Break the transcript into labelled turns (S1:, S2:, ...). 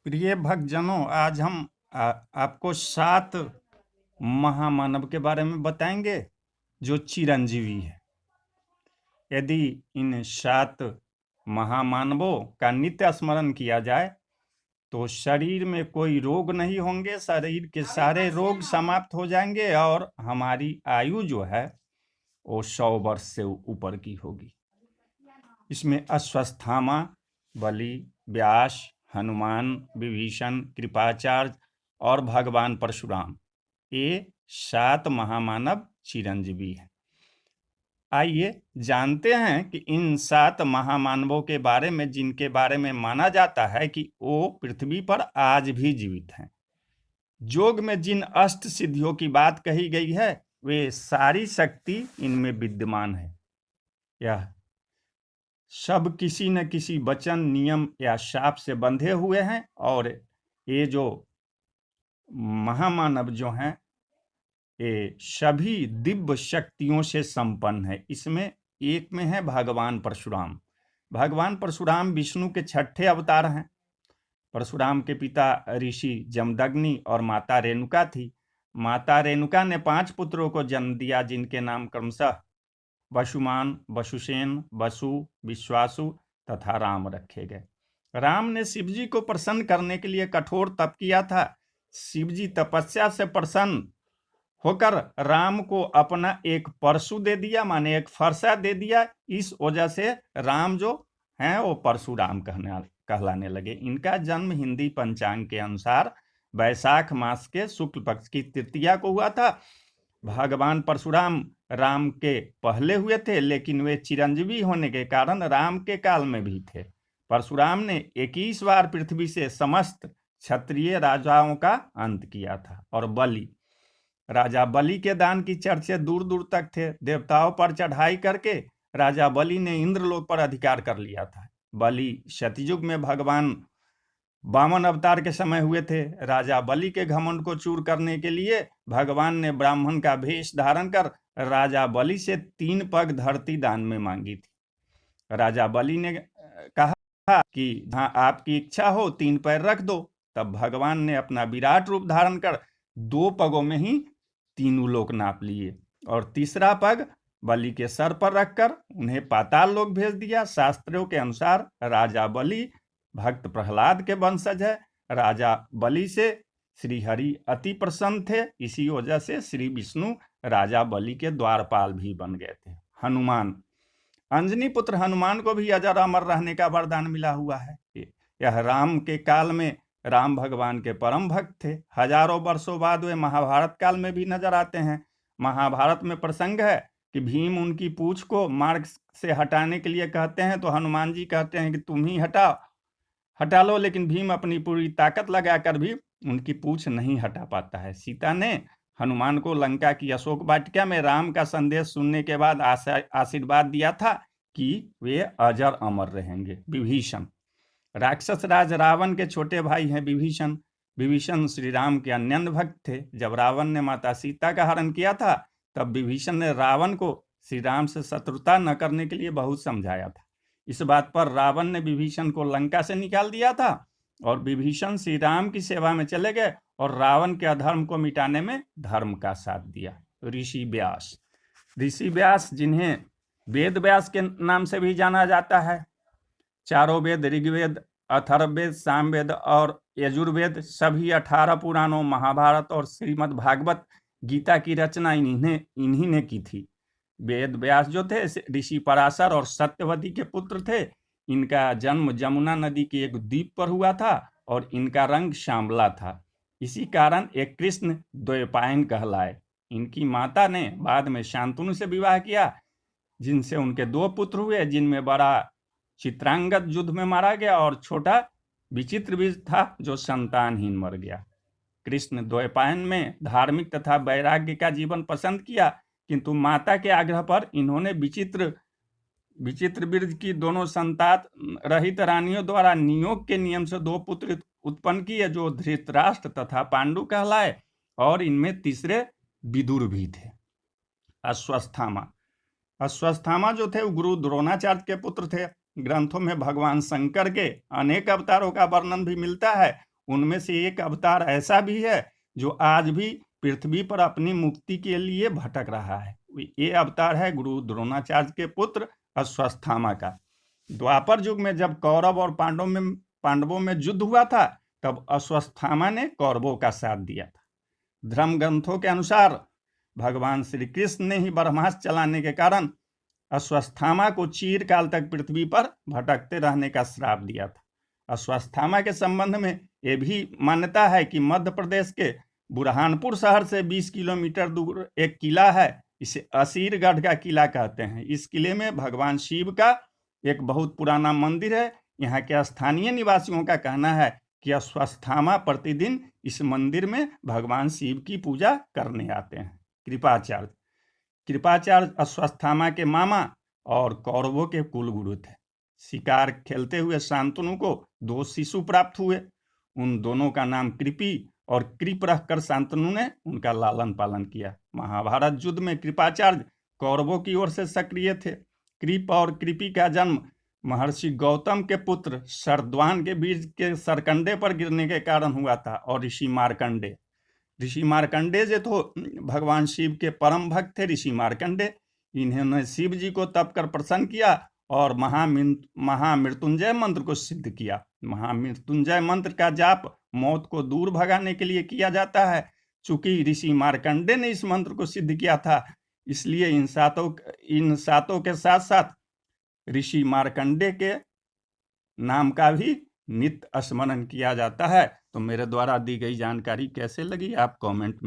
S1: प्रिय भक्तजनों, आज हम आपको 7 महामानव के बारे में बताएंगे जो चिरंजीवी है। यदि इन 7 महामानवों का नित्य स्मरण किया जाए तो शरीर में कोई रोग नहीं होंगे, शरीर के सारे रोग समाप्त हो जाएंगे और हमारी आयु जो है वो 100 वर्ष से ऊपर की होगी। इसमें अश्वत्थामा, बलि, व्यास, हनुमान, विभीषण, कृपाचार्य और भगवान परशुराम, ये 7 महामानव चिरंजीवी हैं। आइए जानते हैं कि इन 7 महामानवों के बारे में, जिनके बारे में माना जाता है कि वो पृथ्वी पर आज भी जीवित हैं। योग में जिन अष्ट सिद्धियों की बात कही गई है वे सारी शक्ति इनमें विद्यमान है। यह सब किसी न किसी वचन, नियम या शाप से बंधे हुए हैं और ये जो महामानव जो हैं ये सभी दिव्य शक्तियों से संपन्न है। इसमें एक में है भगवान परशुराम। भगवान परशुराम विष्णु के 6ठे अवतार हैं। परशुराम के पिता ऋषि जमदग्नि और माता रेणुका थी। माता रेणुका ने 5 पुत्रों को जन्म दिया, जिनके नाम क्रमशः वसुमान, वसुसेन, वसु, विश्वासु तथा राम रखे गए। राम ने शिवजी को प्रसन्न करने के लिए कठोर तप किया था। शिवजी तपस्या से प्रसन्न होकर राम को अपना एक परशु दे दिया, माने एक फरसा दे दिया। इस वजह से राम जो हैं वो परशुराम कहलाने लगे। इनका जन्म हिंदी पंचांग के अनुसार वैशाख मास के शुक्ल पक्ष की तृतीया को हुआ था। भगवान परशुराम राम के पहले हुए थे, लेकिन वे चिरंजीवी होने के कारण राम के काल में भी थे। परशुराम ने 21 बार पृथ्वी से समस्त क्षत्रिय राजाओं का अंत किया था। और बलि, राजा बलि के दान की चर्चे दूर दूर तक थे। देवताओं पर चढ़ाई करके राजा बलि ने इंद्रलोक पर अधिकार कर लिया था। बलि सतयुग में भगवान वामन अवतार के समय हुए थे। राजा बलि के घमंड को चूर करने के लिए भगवान ने ब्राह्मण का भेष धारण कर राजा बलि से 3 पग धरती दान में मांगी थी। राजा बलि ने कहा कि हाँ, आपकी इच्छा हो 3 पैर रख दो। तब भगवान ने अपना विराट रूप धारण कर 2 पगों में ही तीनों लोक नाप लिए और तीसरा पग बलि के सर पर रखकर उन्हें पाताल लोक भेज दिया। शास्त्रों के अनुसार राजा बलि भक्त प्रहलाद के वंशज है। राजा बलि से श्री हरि अति प्रसन्न थे। इसी वजह से श्री विष्णु राजा बलि के द्वारपाल भी बन गए थे। हनुमान, अंजनी पुत्र हनुमान को भी अजर अमर रहने का वरदान मिला हुआ है। यह राम के काल में राम भगवान के परम भक्त थे। हजारों वर्षों बाद वे महाभारत काल में भी नजर आते हैं। महाभारत में प्रसंग है कि भीम उनकी पूंछ को मार्ग से हटाने के लिए कहते हैं तो हनुमान जी कहते हैं कि तुम ही हटा लो, लेकिन भीम अपनी पूरी ताकत लगाकर भी उनकी पूंछ नहीं हटा पाता है। सीता ने हनुमान को लंका की अशोक वाटिका में राम का संदेश सुनने के बाद आशीर्वाद दिया था कि वे अजर अमर रहेंगे। विभीषण, राक्षस राज रावण के छोटे भाई हैं विभीषण। विभीषण श्री राम के अनन्य भक्त थे। जब रावण ने माता सीता का हरण किया था तब विभीषण ने रावण को श्री राम से शत्रुता न करने के लिए बहुत समझाया था। इस बात पर रावण ने विभीषण को लंका से निकाल दिया था और विभीषण श्री राम की सेवा में चले गए और रावण के अधर्म को मिटाने में धर्म का साथ दिया। ऋषि व्यास, ऋषि व्यास जिन्हें वेद व्यास के नाम से भी जाना जाता है। चारों वेद, ऋग्वेद, अथर्ववेद, सामवेद और यजुर्वेद, सभी 18 पुराणों, महाभारत और श्रीमद् भागवत गीता की रचना इन्हीं ने की थी। वेद व्यास जो थे ऋषि पराशर और सत्यवती के पुत्र थे। इनका जन्म जमुना नदी के एक द्वीप पर हुआ था और इनका रंग श्यामला था। इसी कारण एक कृष्ण द्वैपायन कहलाए। इनकी माता ने बाद में शांतनु से विवाह किया, जिनसे उनके 2 पुत्र हुए, जिनमें बड़ा चित्रांगद युद्ध में मारा गया और छोटा विचित्रवीर था जो संतानहीन मर गया। कृष्ण द्वैपायन में धार्मिक तथा वैराग्य का जीवन पसंद किया, किंतु माता के आग्रह पर इन्होंने विचित्रवीर की दोनों संतान रहित रानियों द्वारा नियोग के नियम से 2 पुत्र उत्पन्न किए, जो धृतराष्ट्र तथा पांडु कहलाए और इनमें तीसरे विदुर भी थे। अश्वत्थामा जो थे वो गुरु द्रोणाचार्य के पुत्र थे। ग्रंथों में भगवान शंकर के अनेक अवतारों का वर्णन भी मिलता है उनमें से एक अवतार ऐसा भी है जो आज भी पृथ्वी पर अपनी मुक्ति के लिए भटक रहा है। ये अवतार है गुरु द्रोणाचार्य के पुत्र अश्वत्थामा का। द्वापर युग में जब कौरव और पांडवों में युद्ध हुआ था, तब अश्वत्थामा ने कौरवों का साथ दिया था। धर्म ग्रंथों के अनुसार भगवान श्री कृष्ण ने ही ब्रह्मास्त्र चलाने के कारण अश्वत्थामा को चिरकाल तक पृथ्वी पर भटकते रहने का श्राप दिया था। अश्वत्थामा के संबंध में यह भी मान्यता है कि मध्य प्रदेश के बुरहानपुर शहर से 20 किलोमीटर दूर एक किला है, इसे असीरगढ़ का किला कहते हैं। इस किले में भगवान शिव का एक बहुत पुराना मंदिर है। यहाँ के स्थानीय निवासियों का कहना है कि अश्वत्थामा प्रतिदिन इस मंदिर में भगवान शिव की पूजा करने आते हैं। कृपाचार्य अश्वत्थामा के मामा और कौरवों के कुलगुरु थे। शिकार खेलते हुए शांतनु को 2 शिशु प्राप्त हुए। उन दोनों का नाम कृपि और कृप रखकर शांतनु ने उनका लालन पालन किया। महाभारत युद्ध में कृपाचार्य कौरवों की ओर से सक्रिय थे। कृप और कृपि का जन्म महर्षि गौतम के पुत्र शरद्वान के बीज के सरकंडे पर गिरने के कारण हुआ था। और ऋषि मार्कंडे जो तो भगवान शिव के परम भक्त थे। ऋषि मार्कंडे, इन्होंने शिव जी को तप कर प्रसन्न किया और महामृत्युंजय मंत्र को सिद्ध किया। महामृत्युंजय मंत्र का जाप मौत को दूर भगाने के लिए किया जाता है। चूंकि ऋषि मार्कंडे ने इस मंत्र को सिद्ध किया था, इसलिए इन सातों के साथ साथ ऋषि मार्कंडे के नाम का भी नित्य स्मरण किया जाता है। तो मेरे द्वारा दी गई जानकारी कैसे लगी, आप कमेंट